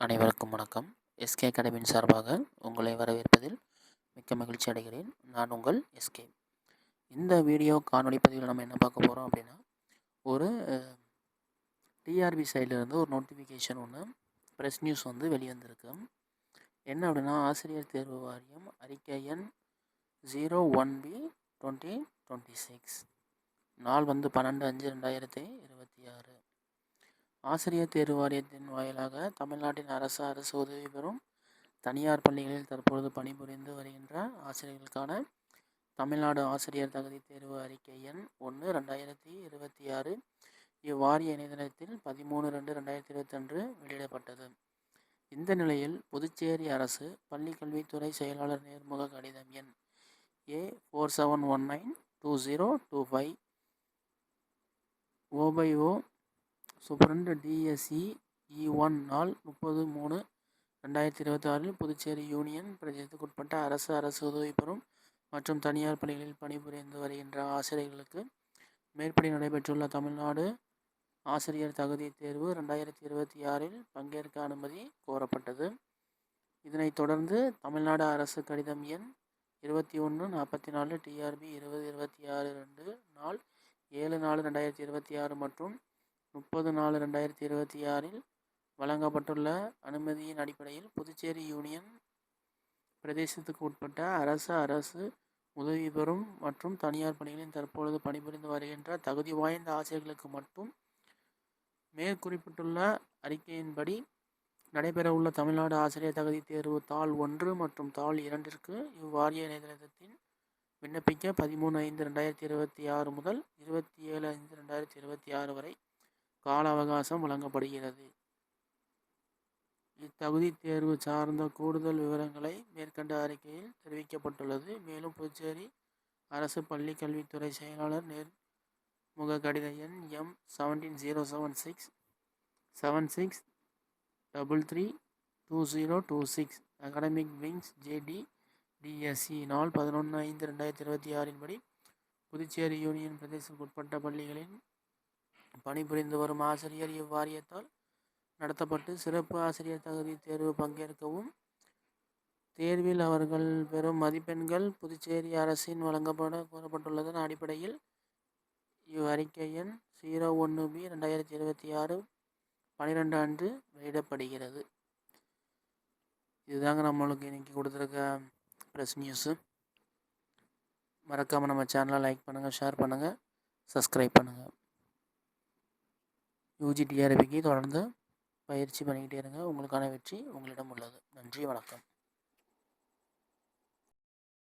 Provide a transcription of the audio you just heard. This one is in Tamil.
அனைவருக்கும் வணக்கம். எஸ்கே அகாடமியின் சார்பாக உங்களை வரவேற்பதில் மிக்க மகிழ்ச்சி அடைகிறேன். நான் உங்கள் எஸ்கே. இந்த வீடியோ காணொளி பதிவில் நம்ம என்ன பார்க்க போகிறோம் அப்படின்னா, ஒரு டிஆர்பி சைட்லேருந்து ஒரு நோட்டிஃபிகேஷன் ஒன்று ப்ரெஸ் நியூஸ் வந்து வெளிவந்திருக்கு. என்ன அப்படின்னா, ஆசிரியர் தேர்வு வாரியம் அறிக்கை எண் 01B2026, நாள் வந்து 12/5/2026. ஆசிரியர் தேர்வு வாரியத்தின் வாயிலாக தமிழ்நாட்டின் அரசு உதவி பெறும் தனியார் பள்ளிகளில் தற்பொழுது பணிபுரிந்து வருகின்ற ஆசிரியர்களுக்கான தமிழ்நாடு ஆசிரியர் தகுதி தேர்வு அறிக்கை எண் 1/2026 இவ்வாரிய இணையதளத்தில் 13/2/2022 வெளியிடப்பட்டது. இந்த நிலையில் புதுச்சேரி அரசு பள்ளி கல்வித்துறை செயலாளர் நேர்முக கடிதம் எண் A47192025 OBO சூப்பரண்ட் டிஎஸ்இ E1 நாள் 30/3/2026 புதுச்சேரி யூனியன் பிரதேசத்துக்குட்பட்ட அரசு உதவி பெறும் மற்றும் தனியார் பள்ளிகளில் பணிபுரிந்து வருகின்ற ஆசிரியர்களுக்கு மேற்படி நடைபெற்றுள்ள தமிழ்நாடு ஆசிரியர் தகுதி தேர்வு 2026 பங்கேற்க அனுமதி கோரப்பட்டது. இதனைத் தொடர்ந்து தமிழ்நாடு அரசு கடிதம் எண் 2144 டிஆர்பி 2026 நாள் 7/4/2026 மற்றும் 30/4/2026 வழங்கப்பட்டுள்ள அனுமதியின் அடிப்படையில் புதுச்சேரி யூனியன் பிரதேசத்துக்கு உட்பட்ட அரசு உதவி பெறும் மற்றும் தனியார் பணிகளில் தற்பொழுது பணிபுரிந்து வருகின்ற தகுதி வாய்ந்த ஆசிரியர்களுக்கு மட்டும் மேற்குறிப்பிட்டுள்ள அறிக்கையின்படி நடைபெறவுள்ள தமிழ்நாடு ஆசிரியர் தகுதி தேர்வு தாள் 1 மற்றும் தாள் 2ற்கு இவ்வாரிய இணையதளத்தில் விண்ணப்பிக்க 13/5/2026 முதல் 27/5/2026 வரை கால அவகாசம் வழங்கப்படுகிறது. இத்தகுதி தேர்வு சார்ந்த கூடுதல் விவரங்களை மேற்கண்ட அறிக்கையில் தெரிவிக்கப்பட்டுள்ளது. மேலும் புதுச்சேரி அரசு பள்ளி கல்வித்துறை செயலாளர் நேர்முக கடித எண் M17076 76332026 academic wings JD DSE நாள் 11/5/2026 படி புதுச்சேரி யூனியன் பிரதேசத்துக்கு உட்பட்ட பள்ளிகளில் பணிபுரிந்து வரும் ஆசிரியர் இவ்வாரியத்தால் நடத்தப்பட்டு சிறப்பு ஆசிரியர் தகுதி தேர்வு பங்கேற்கவும் தேர்வில் அவர்கள் பெறும் மதிப்பெண்கள் புதுச்சேரி அரசின் வழங்கப்பட கூறப்பட்டுள்ளதன் அடிப்படையில் இவ்வறிக்கை எண் 01B2026 12 அன்று வெளியிடப்படுகிறது. இதுதாங்க நம்மளுக்கு இன்னைக்கு கொடுத்துருக்க ப்ரெஸ் நியூஸு. மறக்காமல் நம்ம சேனலை லைக் பண்ணுங்கள், ஷேர் பண்ணுங்கள், சப்ஸ்கிரைப் பண்ணுங்கள். UGTRBக்கு தொடர்ந்து பயிற்சி பண்ணிக்கிட்டே இருங்க. உங்களுக்கான வெற்றி உங்களிடம் உள்ளது. நன்றி, வணக்கம்.